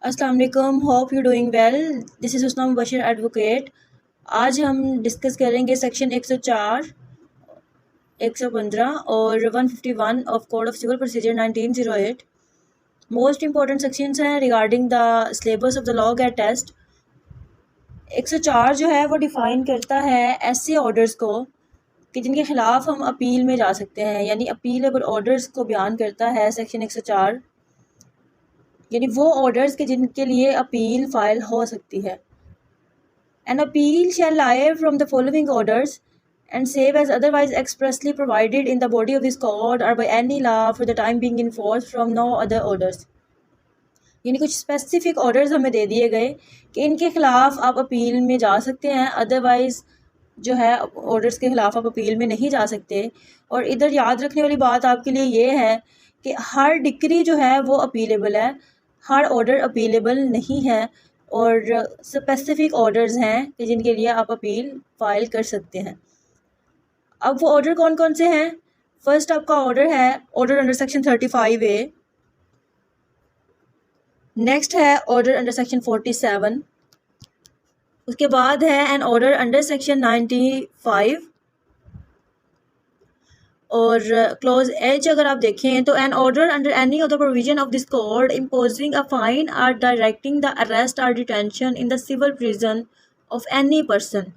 अस्सलाम वालेकुम, hope you doing well. This is Husna Mubashar advocate. आज हम डिस्कस करेंगे सेक्शन 104, 115 और 151 of code of civil procedure 1908। Most important sections हैं regarding the syllabus of the law gate test. 104 जो है वो डिफ़ाइन करता है ऐसे ऑर्डर्स को कि जिनके ख़िलाफ़ हम अपील में जा सकते हैं, यानी अपीलेबल ऑर्डर्स को बयान करता है सेक्शन 104, यानी वो ऑर्डर्स के जिनके लिए अपील फ़ाइल हो सकती है। An appeal shall lie from the following orders and save as otherwise expressly provided in the body of this code or by any law for the time being in force from no other orders। यानी कुछ specific orders हमें दे दिए गए कि इनके ख़िलाफ़ आप appeal में जा सकते हैं, अदरवाइज़ जो है ऑर्डर्स के ख़िलाफ़ आप अपील में नहीं जा सकते। और इधर याद रखने वाली बात आपके लिए ये है कि हर डिक्री जो है वो अपीलेबल है, हर ऑर्डर अपीलेबल नहीं है, और स्पेसिफिक ऑर्डर्स हैं कि जिनके लिए आप अपील फ़ाइल कर सकते हैं। अब वो ऑर्डर कौन कौन से हैं? फर्स्ट आपका ऑर्डर है order under section 35A। Next है ऑर्डर अंडर सेक्शन 47। उसके बाद है एन ऑर्डर अंडर सेक्शन 95। और क्लॉज एच अगर आप देखें तो an order under any of the provision of this code imposing a fine or directing the arrest or detention in the civil prison of any person.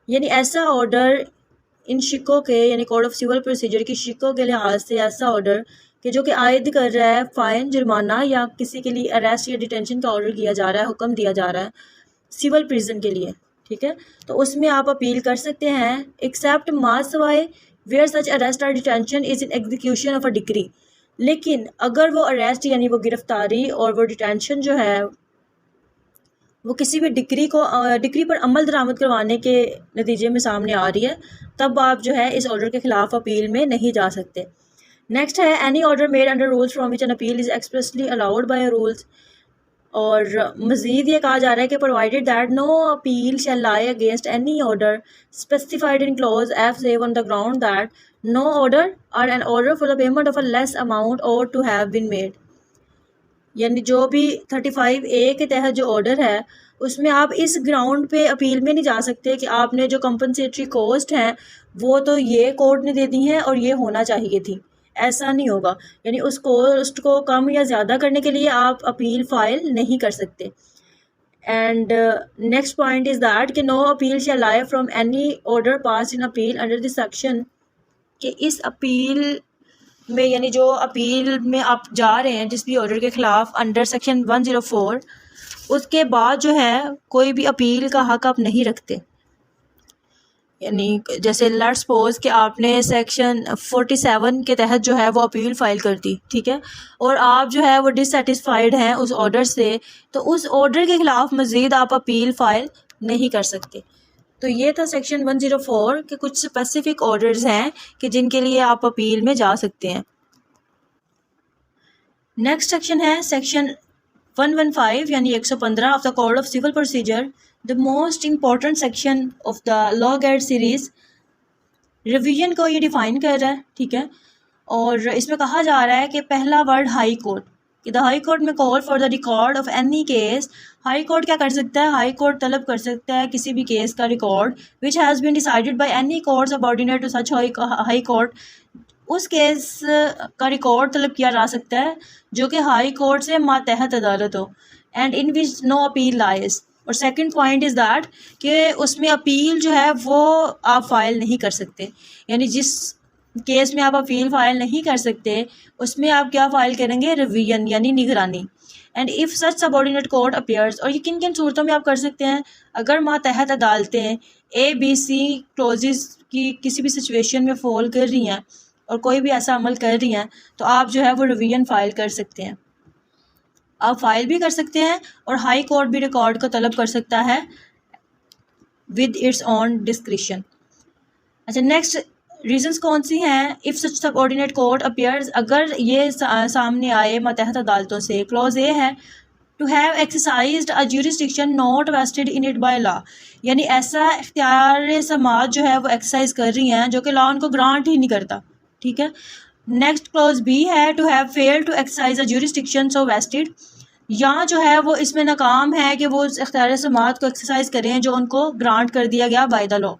यानी ऐसा order in शिकों के, यानी code of civil procedure की शिकों के लिहाज से ऐसा order कि जो कि आयद कर रहा है फ़ाइन, जुर्माना या किसी के लिए अरेस्ट या डिटेंशन का ऑर्डर किया जा रहा है, हुक्म दिया जा रहा है सिविल प्रिजन के लिए, ठीक है, तो उसमें आप अपील कर सकते हैं एक्सेप्ट मासवाए वेयर सच अरेस्ट और detention is in execution of a decree. लेकिन अगर वो अरेस्ट यानी वो गिरफ्तारी और वो डिटेंशन जो है वो किसी भी डिक्री पर अमल दरामद करवाने के नतीजे में सामने आ रही है, तब आप जो है इस ऑर्डर के ख़िलाफ़ अपील में नहीं जा सकते। नेक्स्ट है any order made under rules from which an appeal is expressly allowed by rules. और मज़ीद ये कहा जा रहा है कि provided that no appeal shall lie against any order specified in clause F save on the ground that no order or an order for the payment of a less amount or to have been made. यानी जो भी 35A के तहत जो order है उसमें आप इस ग्राउंड पे अपील में नहीं जा सकते कि आपने जो कंपनसेटरी कॉस्ट हैं वो तो ये कोर्ट ने दे दी हैं और ये होना चाहिए थी, ऐसा नहीं होगा। यानी उस कॉस्ट को कम या ज़्यादा करने के लिए आप अपील फ़ाइल नहीं कर सकते। And next point is that कि no appeal shall lie from any order pass in appeal under this section, कि इस अपील में, यानी जो अपील में आप जा रहे हैं जिस भी ऑर्डर के ख़िलाफ़ अंडर सेक्शन 104, उसके बाद जो है कोई भी अपील का हक आप नहीं रखते। यानी जैसे लेट्स सपोज कि आपने सेक्शन 47 के तहत जो है वो अपील फ़ाइल कर दी, ठीक है, और आप जो है वो डिससेटिस्फाइड हैं उस ऑर्डर से, तो उस ऑर्डर के ख़िलाफ़ मज़ीद आप अपील फ़ाइल नहीं कर सकते। तो ये था सेक्शन 104 के कुछ स्पेसिफिक ऑर्डर्स हैं कि जिनके लिए आप अपील में जा सकते हैं। नेक्स्ट सेक्शन है सेक्शन 115 यानी 115 of the code of civil procedure, the most important section of the law guide series. Revision को ये डिफ़ाइन कर रहा है, ठीक है, और इसमें कहा जा रहा है कि पहला वर्ड हाई कोर्ट, कि द हाई कोर्ट में call for the record of any case. High court क्या कर सकता है? हाई कोर्ट तलब कर सकता है किसी भी केस का record which has been decided by any court subordinate to such high court. उस केस का रिकॉर्ड तलब किया जा सकता है जो कि हाई कोर्ट से मातहत अदालत हो, and in which no appeal lies. और सेकंड पॉइंट इज़ दैट कि उसमें अपील जो है वो आप फ़ाइल नहीं कर सकते। यानी जिस केस में आप अपील फ़ाइल नहीं कर सकते उसमें आप क्या फ़ाइल करेंगे? रिवीजन यानी निगरानी। And if such subordinate court appears, और ये किन किन सूरतों में आप कर सकते हैं? अगर मातहत अदालतें ABC क्लोजेस की किसी भी सिचुएशन में फॉल कर रही हैं और कोई भी ऐसा अमल कर रही हैं तो आप जो है वो रिवीजन फ़ाइल कर सकते हैं। आप फ़ाइल भी कर सकते हैं और हाई कोर्ट भी रिकॉर्ड को तलब कर सकता है विद इट्स ऑन डिस्क्रिशन। अच्छा, नेक्स्ट रीजंस कौन सी हैं? If such subordinate court appears, अगर ये सामने आए मातहत अदालतों से। क्लॉज ए है to have exercised a jurisdiction not vested in it by law, यानी ऐसा इख्तियार समाज जो है वो एक्सरसाइज कर रही हैं जो कि लॉ उनको ग्रांट ही नहीं करता, ठीक है। नेक्स्ट क्लॉज बी है to have failed to exercise a jurisdiction so vested, या जो है वो इसमें नाकाम है कि वो उस इख्तियार समात को एक्सरसाइज करें जो उनको ग्रांट कर दिया गया बाय द लॉ।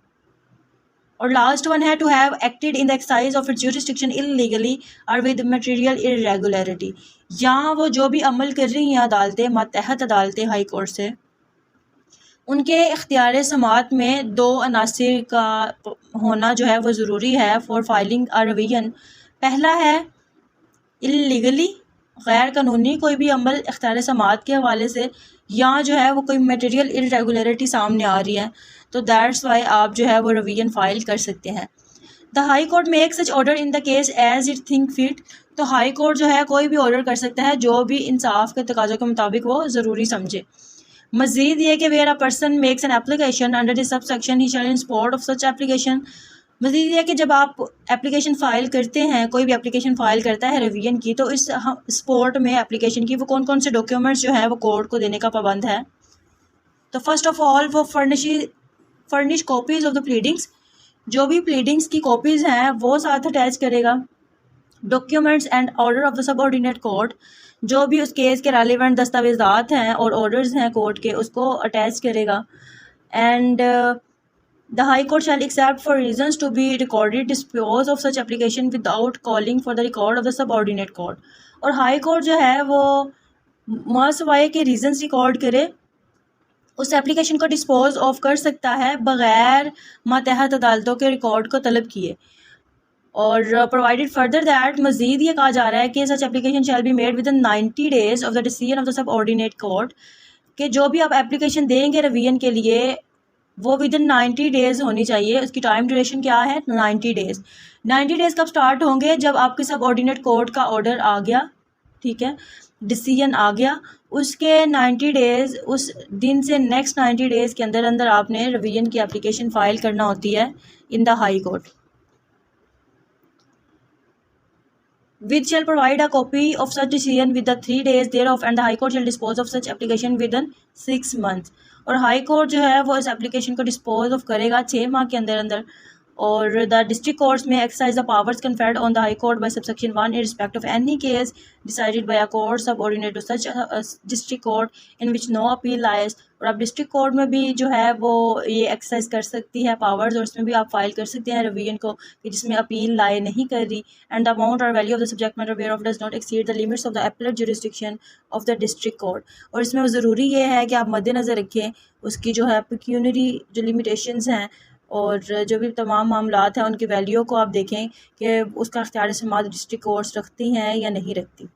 और लास्ट वन है to have acted in the exercise of its jurisdiction illegally और विद मटेरियल इरेगुलरिटी, या वो जो भी अमल कर रही हैं अदालतें, मातहत अदालतें हाई कोर्ट से, उनके इख्तियार समात में दो अनासिर का होना जो है वो ज़रूरी है फॉर फाइलिंग अ रिवीजन। पहला है इल्लीगली, गैर कानूनी कोई भी अमल इख्तियार समात के हवाले से, या जो है वो कोई मटेरियल इरेगुलरिटी सामने आ रही है, तो दैट्स वाई आप जो है वो रिवीजन फ़ाइल कर सकते हैं। The high court make such order in the case as it think fit, तो हाई कोर्ट जो है कोई भी ऑर्डर कर सकता है जो भी इंसाफ के तकाज़ों के मुताबिक वो ज़रूरी समझे। मज़ीद ये कि where a person makes an application under this sub section he shall in support of such application. मज़ीद ये कि जब आप एप्लीकेशन फ़ाइल करते हैं, कोई भी एप्लीकेशन फ़ाइल करता है रिवीजन की, तो इस सपोर्ट में एप्लीकेशन की वो कौन कौन से डॉक्यूमेंट्स जो है वो कोर्ट को देने का पाबंद है। तो फर्स्ट ऑफ ऑल वो furnish copies of the pleadings, जो भी प्लीडिंग्स की कॉपीज़ हैं वो साथ अटैच करेगा। Documents and order of the subordinate court, जो भी उस केस के रेलिवेंट दस्तावेज़ात हैं और ऑर्डर्स हैं कोर्ट के, उसको अटैच करेगा। And the high court shall except for reasons to be recorded dispose of such application without calling for the record of the subordinate court. और हाई कोर्ट जो है वो मसवाए के रीजंस रिकॉर्ड करे, उस एप्लीकेशन को डिस्पोज ऑफ कर सकता है बग़ैर मातहत अदालतों के रिकॉर्ड को तलब किए। और प्रोवाइडेड फर्दर दैट, मज़ीद ये कहा जा रहा है कि such application shall be made with in 90 days of the decision of the subordinate court, कि जो भी आप एप्लीकेशन देंगे रिवीजन के लिए वो विद इन 90 days होनी चाहिए। उसकी टाइम ड्यूरेशन क्या है? 90 days। 90 days कब स्टार्ट होंगे? जब आपके सबऑर्डिनेट कोर्ट का ऑर्डर आ गया, ठीक है, डिसीजन आ गया, उसके 90 days, उस दिन से नेक्स्ट 90 days के अंदर अंदर आपने रिवीजन की एप्लीकेशन फ़ाइल करना होती है in the high court. Which shall provide a copy of such decision with the 3 days thereof, and the High Court shall dispose of such application within 6 months। और high court जो है वो इस application को dispose of करेगा 6 माह के अंदर अंदर। और द डिस्ट्रिक्ट कोर्ट्स में exercise the powers conferred on the high court by subsection 1 in respect of any case decided by a court subordinate to such district court in which no appeal lies. और अब district court में भी जो है वो ये exercise कर सकती है पावर्स, और उसमें भी आप फाइल कर सकते हैं रिवीजन को कि जिसमें अपील लाए नहीं कर रही। एंड द अमाउंट और value of the subject matter whereof does not exceed the limits of the appellate jurisdiction of the district court. और इसमें ज़रूरी ये है कि आप मद्देनज़र रखें उसकी जो है पेक्यूनरी जो लिमिटेशंस हैं और जो भी तमाम मामलात हैं उनकी वैल्यू को आप देखें कि उसका इख्तियार समात डिस्ट्रिक्ट कोर्ट्स रखती हैं या नहीं रखती।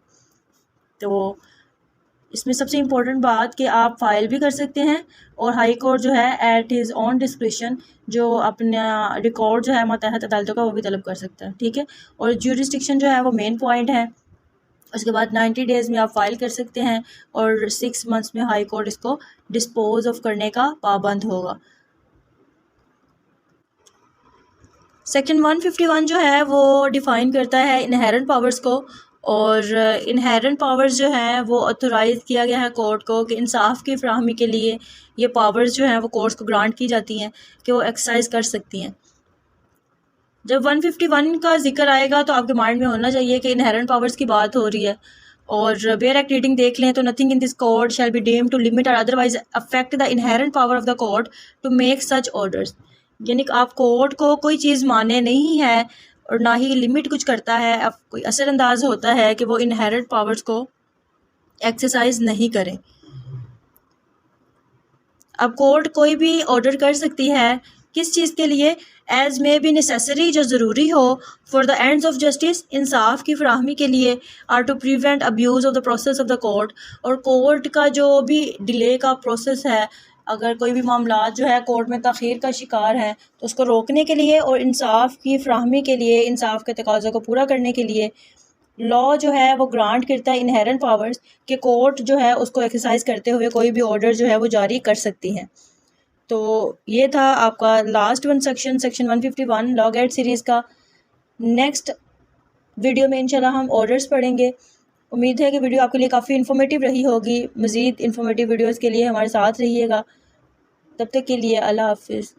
तो इसमें सबसे इम्पोर्टेंट बात कि आप फाइल भी कर सकते हैं, और हाई कोर्ट जो है एट हिज ऑन डिस्क्रिप्शन जो अपना रिकॉर्ड जो है मातहत अदालतों का वो भी तलब कर सकता है, ठीक है। और ज्यूरिसडिक्शन जो है वो मेन पॉइंट है। उसके बाद 90 days में आप फाइल कर सकते हैं, और 6 months में हाई कोर्ट इसको डिस्पोज ऑफ करने का पाबंद होगा। सेक्शन 151 जो है वो डिफ़ाइन करता है इनहेरेंट पावर्स को, और इनहेरेंट पावर्स जो हैं वो ऑथोराइज़ किया गया है कोर्ट को कि इंसाफ की फराहमी के लिए ये पावर्स जो हैं वो कोर्ट्स को ग्रांट की जाती हैं कि वो एक्सरसाइज कर सकती हैं। जब 151 का जिक्र आएगा तो आपके माइंड में होना चाहिए कि इनहेरेंट पावर्स की बात हो रही है। और बेयर एक्ट रीडिंग देख लें तो nothing in this code shall be deemed to limit or otherwise affect the inherent power of the court to make such orders. यानी कि आप कोर्ट को कोई चीज़ माने नहीं है और ना ही लिमिट कुछ करता है, अब कोई असरअंदाज होता है कि वो इनहेरेंट पावर्स को एक्सरसाइज नहीं करें। अब कोर्ट कोई भी ऑर्डर कर सकती है, किस चीज़ के लिए? एज मे बी नेसेसरी, जो ज़रूरी हो, for the ends of justice, इंसाफ की फराहमी के लिए, or to prevent abuse of the process of the court. और कोर्ट का जो भी डिले का प्रोसेस है, अगर कोई भी मामला जो है कोर्ट में तख़ीर का शिकार है तो उसको रोकने के लिए और इंसाफ की फराहमी के लिए, इंसाफ के तकाज़ों को पूरा करने के लिए लॉ जो है वो ग्रांट करता है इनहेरेंट पावर्स कि कोर्ट जो है उसको एक्सरसाइज करते हुए कोई भी ऑर्डर जो है वो जारी कर सकती हैं। तो ये था आपका last one section 151 law gate series का। नेक्स्ट वीडियो में इंशाल्लाह हम ऑर्डर्स पढ़ेंगे। उम्मीद है कि वीडियो आपके लिए काफ़ी इन्फॉर्मेटिव रही होगी। मज़ीद इन्फॉर्मेटिव वीडियोज़ के लिए हमारे साथ रहिएगा। तब तक के लिए अल्लाह हाफिज़।